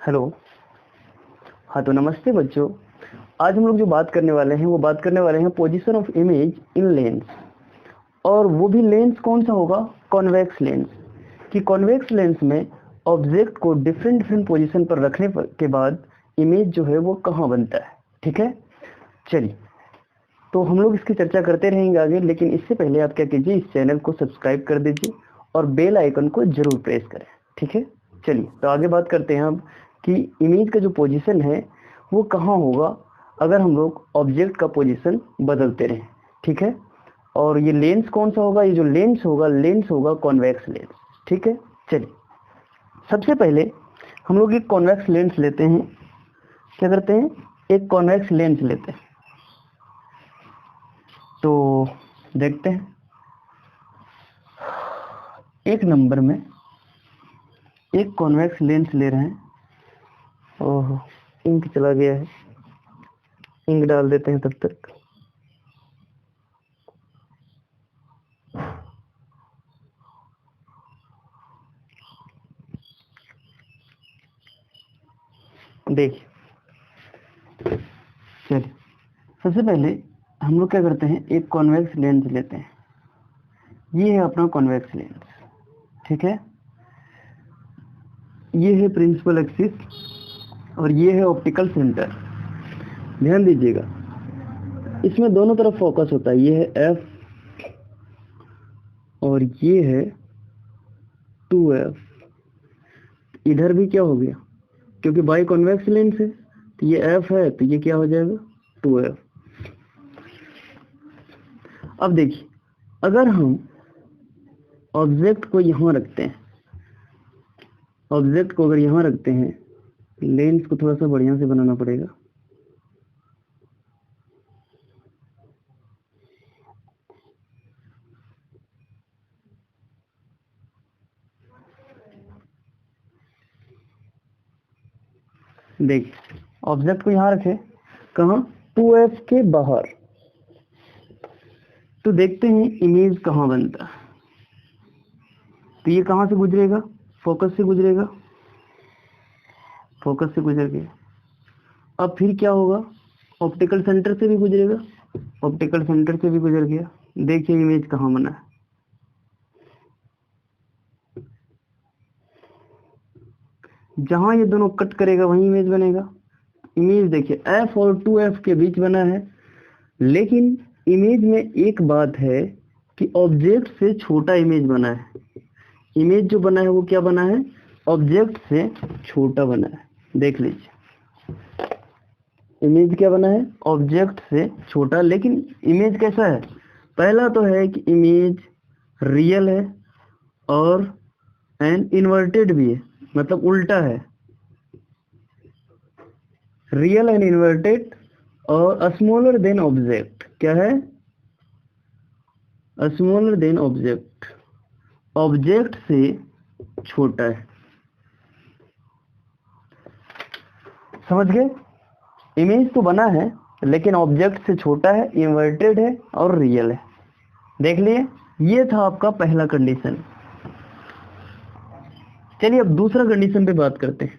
Hello. हाँ तो नमस्ते बच्चों। आज हम लोग जो बात करने वाले हैं वो बात करने वाले हैं position of image in lens. और वो भी लेंस कौन सा होगा? Convex lens. कि कॉन्वेक्स लेंस में ऑब्जेक्ट को डिफरेंट डिफरेंट पोजीशन पर रखने के बाद इमेज जो है वो कहाँ बनता है। ठीक है, चलिए तो हम लोग इसकी चर्चा करते रहेंगे आगे, लेकिन इससे पहले आप क्या कीजिए, इस चैनल को सब्सक्राइब कर दीजिए और बेल आइकन को जरूर प्रेस करें। ठीक है, चलिए तो आगे बात करते हैं अब कि इमेज का जो पोजीशन है वो कहाँ होगा अगर हम लोग ऑब्जेक्ट का पोजीशन बदलते रहें। ठीक है, और ये लेंस कौन सा होगा? ये जो लेंस होगा कॉन्वेक्स लेंस। ठीक है, चलिए सबसे पहले हम लोग एक कॉन्वेक्स लेंस लेते हैं। क्या करते हैं? एक कॉन्वेक्स लेंस लेते हैं। तो देखते हैं, एक नंबर में एक कॉन्वेक्स लेंस ले रहे हैं। ओह, इंक चला गया है, इंक डाल देते हैं तब तक। देखिए, चलिए सबसे पहले हम लोग क्या करते हैं, एक कॉन्वेक्स लेंस लेते हैं। ये है अपना कॉन्वेक्स लेंस। ठीक है, ये है प्रिंसिपल एक्सिस और ये है ऑप्टिकल सेंटर। ध्यान दीजिएगा, इसमें दोनों तरफ फोकस होता है। ये है एफ और ये है 2F। इधर भी क्या हो गया, क्योंकि बाई कॉन्वेक्स लेंस है तो ये F है तो ये क्या हो जाएगा 2F। अब देखिए, अगर हम ऑब्जेक्ट को यहाँ रखते हैं, ऑब्जेक्ट को अगर यहाँ रखते हैं, लेंस को थोड़ा सा बढ़िया से बनाना पड़ेगा। देखिए, ऑब्जेक्ट को यहाँ रखे, कहाँ? 2F के बाहर। तो देखते हैं इमेज कहाँ बनता है। तो ये कहाँ से गुजरेगा? फोकस से गुजरेगा, फोकस से गुजर गया। अब फिर क्या होगा? ऑप्टिकल सेंटर से भी गुजरेगा, ऑप्टिकल सेंटर से भी गुजर गया। देखिए इमेज कहाँ बना है। जहां ये दोनों कट करेगा वहीं इमेज बनेगा। इमेज देखिए F और 2F के बीच बना है, लेकिन इमेज में एक बात है कि ऑब्जेक्ट से छोटा इमेज बना है। इमेज जो बना है वो क्या बना है? ऑब्जेक्ट से छोटा बना है। देख लीजिए, इमेज क्या बना है? ऑब्जेक्ट से छोटा। लेकिन इमेज कैसा है? पहला तो है कि इमेज रियल है और एंड इन्वर्टेड भी है, मतलब उल्टा है। रियल एंड इन्वर्टेड और स्मॉलर देन ऑब्जेक्ट। क्या है? स्मॉलर देन ऑब्जेक्ट, ऑब्जेक्ट से छोटा है। समझ गए? इमेज तो बना है लेकिन ऑब्जेक्ट से छोटा है, इन्वर्टेड है और रियल है। देख लिए, ये था आपका पहला कंडीशन। चलिए अब दूसरा कंडीशन पे बात करते हैं।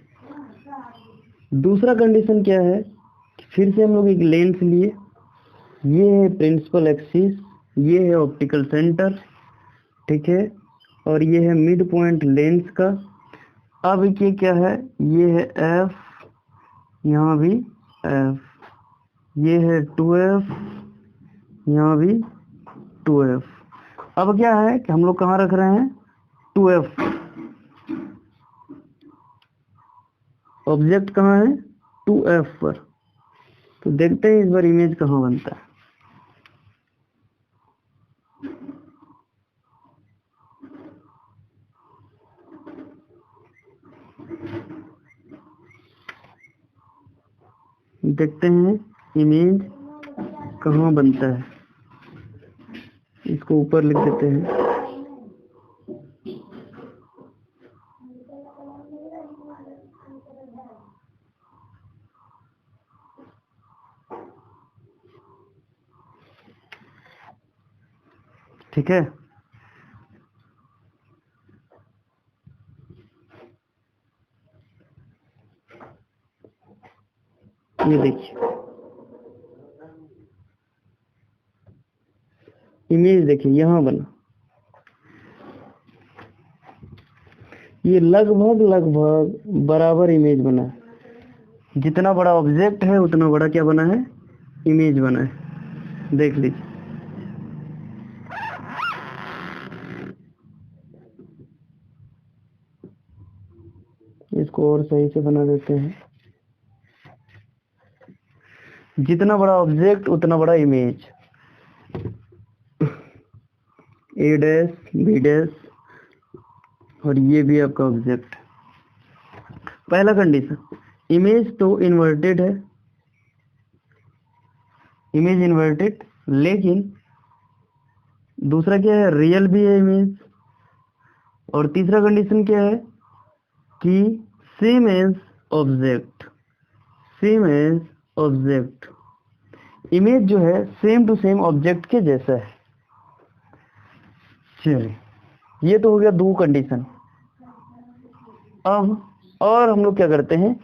दूसरा कंडीशन क्या है? फिर से हम लोग एक लेंस लिए, ये है प्रिंसिपल एक्सिस, ये है ऑप्टिकल सेंटर। ठीक है, और ये है मिड पॉइंट लेंस का। अब ये क्या है? ये है F, यहाँ भी F, ये है 2F, यहाँ भी 2F। अब क्या है कि हम लोग कहाँ रख रहे हैं? 2F। ऑब्जेक्ट कहाँ है? 2F पर। तो देखते हैं इस बार इमेज कहाँ बनता है। देखते हैं इमेज कहाँ बनता है। इसको ऊपर लिख देते हैं। ठीक है, ये देखिए इमेज, देखिए यहाँ बना, ये लगभग लगभग बराबर इमेज बना है। जितना बड़ा ऑब्जेक्ट है उतना बड़ा क्या बना है, इमेज बना है। देख लीजिए, इसको और सही से बना देते हैं। जितना बड़ा ऑब्जेक्ट उतना बड़ा इमेज। ए डैश बी डैश, और ये भी आपका ऑब्जेक्ट। पहला कंडीशन, इमेज तो इन्वर्टेड है, इमेज इन्वर्टेड, लेकिन दूसरा क्या है, रियल भी है इमेज। और तीसरा कंडीशन क्या है कि same as object, same as object. Image जो है सेम टू सेम ऑब्जेक्ट के जैसा है। चलिए, ये तो हो गया दो कंडीशन। अब और हम लोग क्या करते हैं,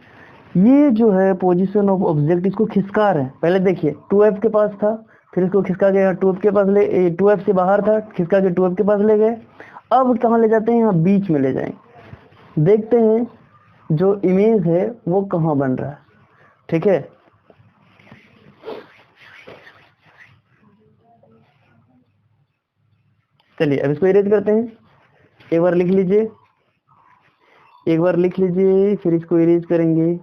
ये जो है पोजीशन ऑफ ऑब्जेक्ट, इसको खिसका रहे हैं। पहले देखिए 2f के पास था, फिर इसको खिसका के यहाँ 2f के पास ले, 2f से बाहर था, खिसका के 2f के पास ले गए। अब कहाँ ले जाते हैं, यहाँ बीच में ले जाएंगे। देखते हैं जो इमेज है वो कहाँ बन रहा है। ठीक है, चलिए अब इसको इरेज करते हैं। एक बार लिख लीजिए, एक बार लिख लीजिए, फिर इसको इरेज करेंगे।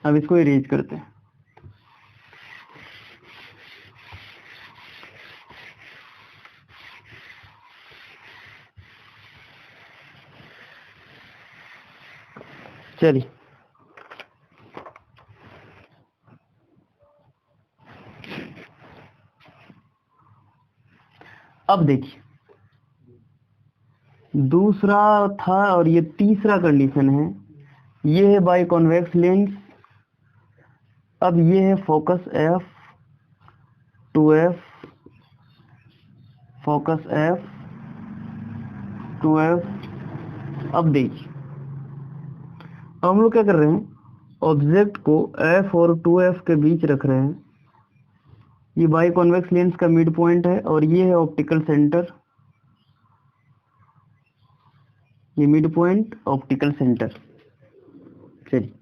अब इसको इरेज करते हैं। चलिए, अब देखिए दूसरा था और ये तीसरा कंडीशन है। ये है बाई कॉन्वेक्स लेंस। अब ये है focus F, 2f, focus F, 2f। अब देखिए, अब हम लोग क्या कर रहे हैं, ऑब्जेक्ट को f और 2f के बीच रख रहे हैं। ये बाई कॉन्वेक्स लेंस का मिड पॉइंट है और ये है ऑप्टिकल सेंटर। ये मिड पॉइंट, ऑप्टिकल सेंटर। चलिए,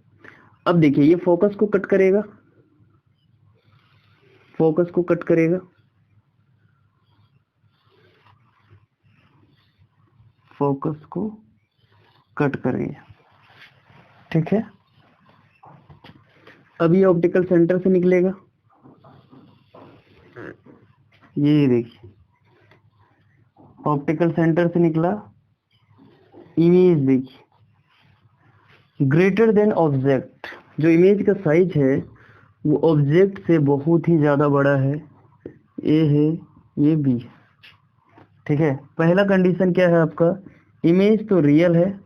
अब देखिए ये फोकस को कट करेगा, फोकस को कट करेगा, फोकस को कट करेगा। ठीक है, अब ये ऑप्टिकल सेंटर से निकलेगा। ये देखिए ऑप्टिकल सेंटर से निकला। इमेज देखिए ग्रेटर देन ऑब्जेक्ट, जो इमेज का साइज है वो ऑब्जेक्ट से बहुत ही ज्यादा बड़ा है। ए है, ये बी है। ठीक है, पहला कंडीशन क्या है आपका, इमेज तो रियल है,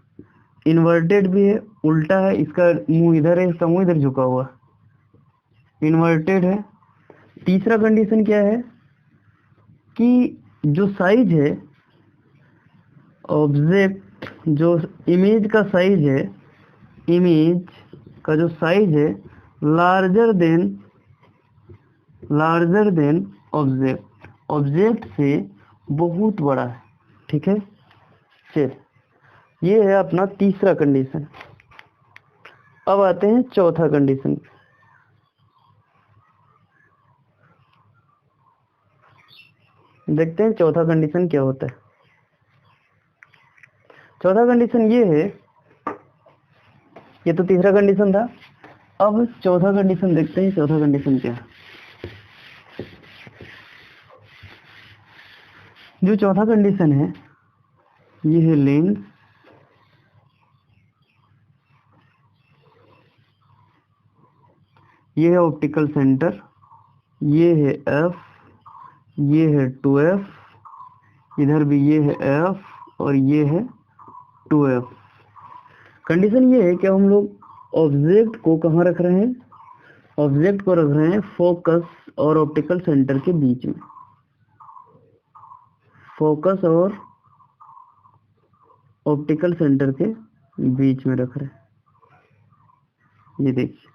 इन्वर्टेड भी है, उल्टा है, इसका मुंह इधर है, इसका मुंह इधर झुका हुआ, इन्वर्टेड है। तीसरा कंडीशन क्या है कि जो साइज है ऑब्जेक्ट, जो इमेज का साइज है, इमेज का जो साइज है लार्जर देन ऑब्जेक्ट, ऑब्जेक्ट से बहुत बड़ा है। ठीक है, चलिए ये है अपना तीसरा कंडीशन। अब आते हैं चौथा कंडीशन। देखते हैं चौथा कंडीशन क्या होता है। चौथा कंडीशन ये है, ये तो तीसरा कंडीशन था। अब चौथा कंडीशन देखते हैं, चौथा कंडीशन क्या है। जो चौथा कंडीशन है ये है लेंस, ये है ऑप्टिकल सेंटर, ये है एफ, ये है 2f, इधर भी ये है f और ये है 2f। कंडीशन ये है कि हम लोग ऑब्जेक्ट को कहाँ रख रहे हैं, ऑब्जेक्ट को रख रहे हैं फोकस और ऑप्टिकल सेंटर के बीच में। फोकस और ऑप्टिकल सेंटर के बीच में रख रहे हैं। ये देखिए,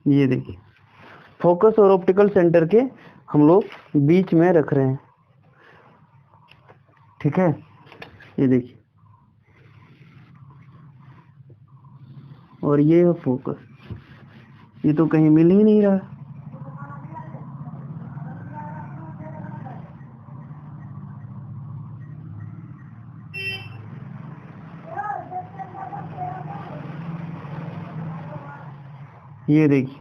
ये देखिए फोकस और ऑप्टिकल सेंटर के हम लोग बीच में रख रहे हैं। ठीक है, ये देखिए, और ये है फोकस। ये तो कहीं मिल ही नहीं रहा। ये देखिए,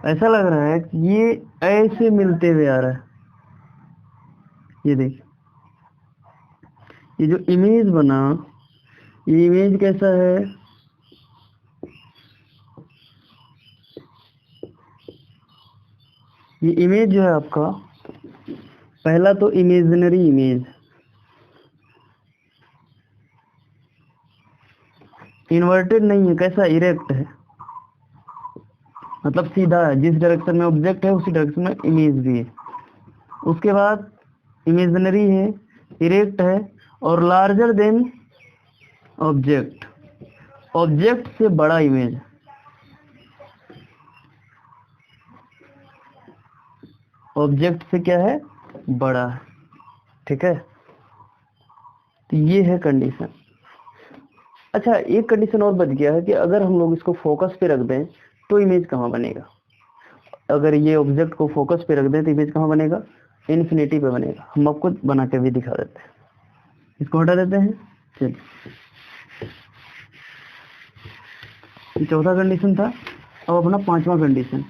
ऐसा लग रहा है कि ये ऐसे मिलते हुए आ रहा है। ये देखिए, ये जो इमेज बना, ये इमेज कैसा है? ये इमेज जो है आपका, पहला तो इमेजिनरी इमेज, इन्वर्टेड नहीं है, कैसा इरेक्ट है, मतलब सीधा है। जिस डायरेक्शन में ऑब्जेक्ट है उसी डायरेक्शन में इमेज भी है। उसके बाद इमेजिनरी है, इरेक्ट है और लार्जर देन ऑब्जेक्ट, ऑब्जेक्ट से बड़ा इमेज, ऑब्जेक्ट से क्या है? बड़ा है। ठीक है, तो ये है कंडीशन। अच्छा, एक कंडीशन और बच गया है कि अगर हम लोग इसको फोकस पे रख दें तो इमेज कहाँ बनेगा? अगर ये ऑब्जेक्ट को फोकस पे रख दें तो इमेज कहाँ बनेगा? इन्फिनिटी पे बनेगा। हम आपको बना के भी दिखा देते हैं। इसको हटा देते हैं। चलिए, ये चौथा कंडीशन था। अब अपना पांचवा कंडीशन।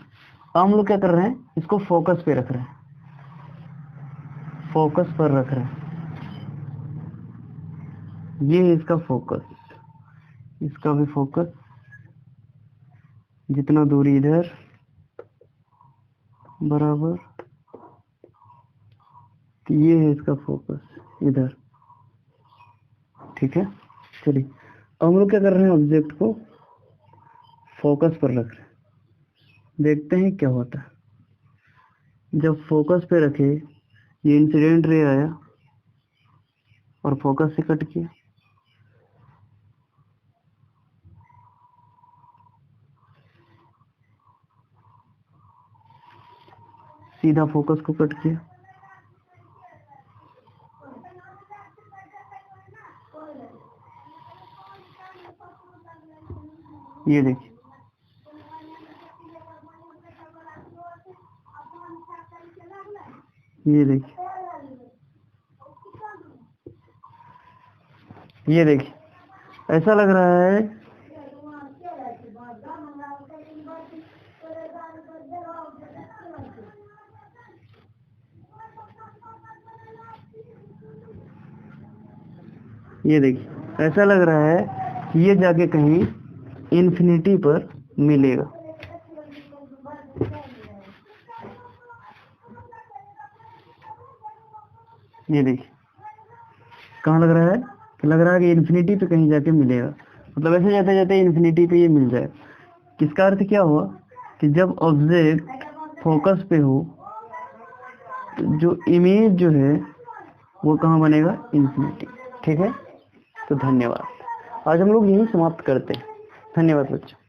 अब हम लोग क्या कर रहे हैं? इसको फोकस पे रख रहे हैं, फोकस पर रख रहे हैं। ये है इसका फोकस, इसका भी फोकस, जितना दूरी इधर बराबर, तो ये है इसका फोकस इधर। ठीक है, चलिए अब हम लोग क्या कर रहे हैं? ऑब्जेक्ट को फोकस पर रख रहे हैं। देखते हैं क्या होता है। जब फोकस पे रखे, ये इंसिडेंट रे आया और फोकस से कट किया। सीधा फोकस को कट किया। ये देखिए, ये देखिए, ये देखिए, ऐसा लग रहा है ये देखिए, ऐसा लग रहा है कि ये जाके कहीं इन्फिनिटी पर मिलेगा। ये देखिए, कहाँ लग रहा है? कि लग रहा है कि इन्फिनिटी पे कहीं जाके मिलेगा। मतलब ऐसे जाते जाते इन्फिनिटी पे ये मिल जाए। किसका अर्थ क्या हुआ? कि जब ऑब्जेक्ट फोकस पे हो तो जो इमेज जो है वो कहाँ बनेगा? इन्फिनिटी। ठीक है, तो धन्यवाद। आज हम लोग यही समाप्त करते हैं। धन्यवाद बच्चों।